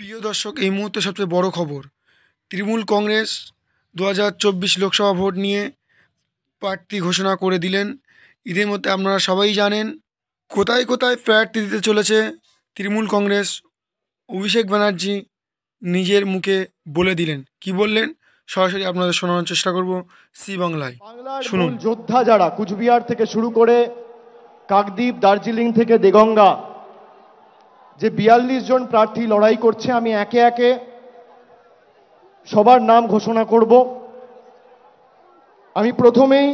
প্রিয় দর্শক, এই মুহূর্তে সবচেয়ে বড় খবর, তৃণমূল কংগ্রেস 2024 লোকসভা ভোট নিয়ে প্রার্থী ঘোষণা করে দিলেন। এদের মধ্যে আপনারা সবাই জানেন কোথায় কোথায় প্রার্থী দিতে চলেছে তৃণমূল কংগ্রেস। অভিষেক ব্যানার্জি নিজের মুখে বলে দিলেন। কি বললেন সরাসরি আপনাদের শোনানোর চেষ্টা করব সি বাংলায়। বাংলার শুনুন। মূল যোদ্ধা যারা কুচবিহার থেকে শুরু করে কাকদ্বীপ, দার্জিলিং থেকে দেগঙ্গা, যে 42 জন প্রার্থী লড়াই করছে, আমি একে একে সবার নাম ঘোষণা করব। আমি প্রথমেই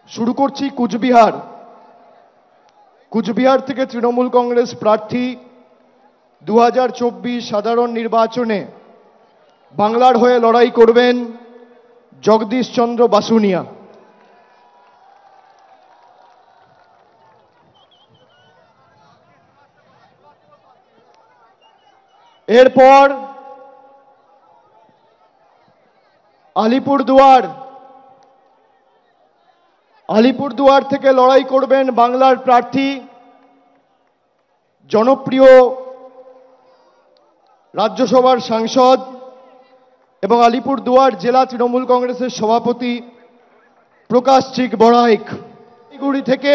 শুরু করছি কুচবিহার থেকে তৃণমূল কংগ্রেস প্রার্থী 2024 সাধারণ নির্বাচনে বাংলার হয়ে লড়াই করবেন জগদীশ চন্দ্র বাসুনিয়া। এরপর আলিপুরদুয়ার থেকে লড়াই করবেন বাংলার প্রার্থী, জনপ্রিয় রাজ্যসভার সাংসদ এবং আলিপুরদুয়ার জেলা তৃণমূল কংগ্রেসের সভাপতি প্রকাশ চিক বড়াইক। শিলিগুড়ি থেকে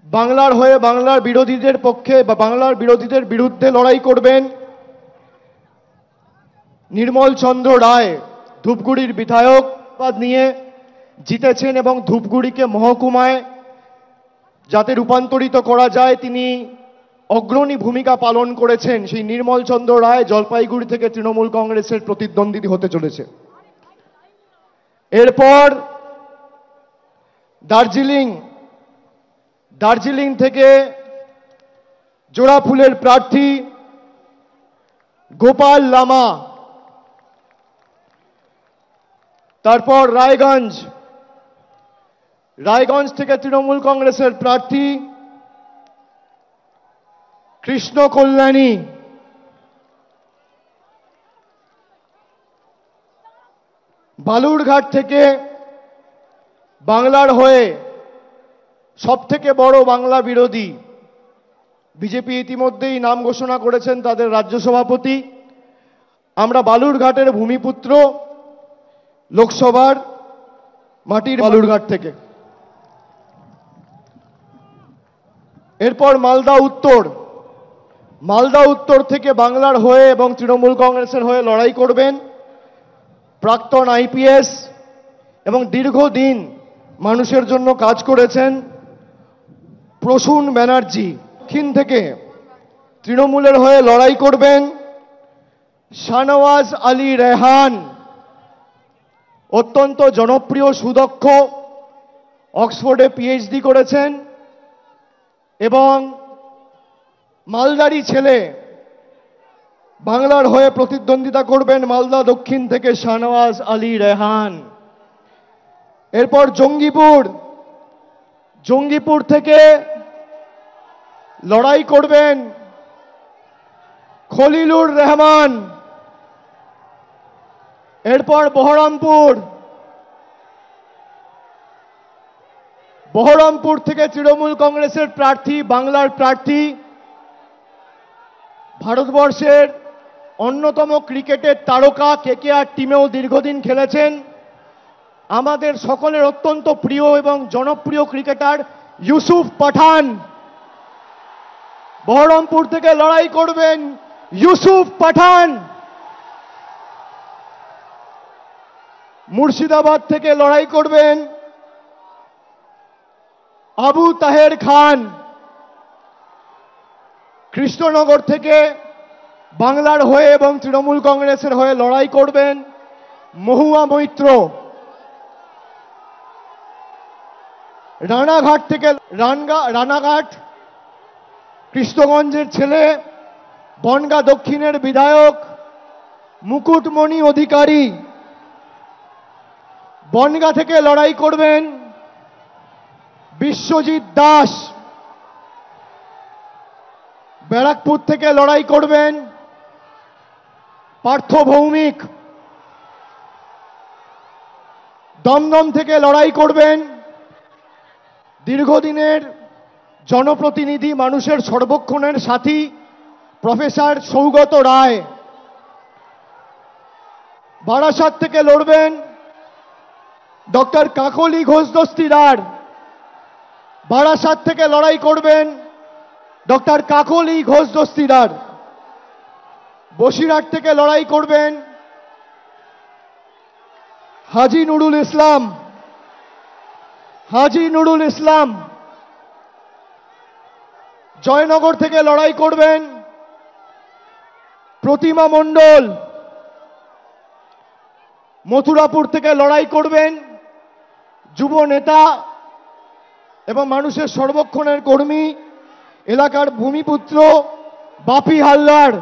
বাংলার হয়ে বাংলার বিরোধীদের পক্ষে বা বাংলার বিরোধীদের বিরুদ্ধে লড়াই করবেন নির্মল চন্দ্র রায়, ধূপগুড়ির বিধায়ক পদ নিয়ে জিতেছেন এবং ধূপগুড়িকে মহকুমায় যাতে রূপান্তরিত করা যায় তিনি অগ্রণী ভূমিকা পালন করেছেন। সেই নির্মল চন্দ্র রায় জলপাইগুড়ি থেকে তৃণমূল কংগ্রেসের প্রতিদ্বন্দ্বী হতে চলেছে। এরপর দার্জিলিং থেকে জোড়াফুলের প্রার্থী গোপাল লামা। তারপর রায়গঞ্জ থেকে তৃণমূল কংগ্রেসের প্রার্থী কৃষ্ণ কল্যাণী। বালুরঘাট থেকে বাংলার হয়ে সবথেকে বড় বাংলা বিরোধী, বিজেপি ইতিমধ্যেই নাম ঘোষণা করেছেন তাদের রাজ্য সভাপতি। আমরা বালুরঘাটের ভূমিপুত্র, লোকসভার মাটির বালুরঘাট থেকে। এরপর মালদা উত্তর থেকে বাংলার হয়ে এবং তৃণমূল কংগ্রেসের হয়ে লড়াই করবেন প্রাক্তন আইপিএস এবং দীর্ঘদিন মানুষের জন্য কাজ করেছেন প্রসূন ব্যানার্জি। দক্ষিণ থেকে তৃণমূলের হয়ে লড়াই করবেন শাহনওয়াজ আলী রেহান, অত্যন্ত জনপ্রিয়, সুদক্ষ, অক্সফোর্ডে পিএইচডি করেছেন এবং মালদারি ছেলে। বাংলার হয়ে প্রতিদ্বন্দ্বিতা করবেন মালদা দক্ষিণ থেকে শাহনওয়াজ আলী রেহান। এরপর জঙ্গিপুর থেকে লড়াই করবেন খলিলুর রহমান। এরপর বহরমপুর থেকে তৃণমূল কংগ্রেসের প্রার্থী, বাংলার প্রার্থী, ভারতবর্ষের অন্যতম ক্রিকেটের তারকা, কেকেআর টিমেও দীর্ঘদিন খেলেছেন, আমাদের সকলের অত্যন্ত প্রিয় এবং জনপ্রিয় ক্রিকেটার ইউসুফ পাঠান। বহরমপুর থেকে লড়াই করবেন ইউসুফ পাঠান। মুর্শিদাবাদ থেকে লড়াই করবেন আবু তাহের খান। কৃষ্ণনগর থেকে বাংলার হয়ে এবং তৃণমূল কংগ্রেসের হয়ে লড়াই করবেন মহুয়া মৈত্র। রানাঘাট কৃষ্ণগঞ্জের ছেলে, বনগাঁ দক্ষিণের বিধায়ক মুকুটমণি অধিকারী। বনগাঁ থেকে লড়াই করবেন বিশ্বজিৎ দাস। ব্যারাকপুর থেকে লড়াই করবেন পার্থ ভৌমিক। দমদম থেকে লড়াই করবেন দীর্ঘদিনের জনপ্রতিনিধি, মানুষের সর্বক্ষণের সাথী প্রফেসর সৌগত রায়। বারাসাত থেকে লড়বেন ডক্টর কাকলি ঘোষ দস্তিদার। বারাসাত থেকে লড়াই করবেন ডক্টর কাকলি ঘোষ দস্তিদার। বসিরহাট থেকে লড়াই করবেন হাজী নুরুল ইসলাম। হাজী নুরুল ইসলাম। জয়নগর থেকে লড়াই করবেন প্রতিমা মণ্ডল। মথুরাপুর থেকে লড়াই করবেন যুব নেতা এবং মানুষের সর্বক্ষণের কর্মী, এলাকার ভূমিপুত্র বাপি হালদার।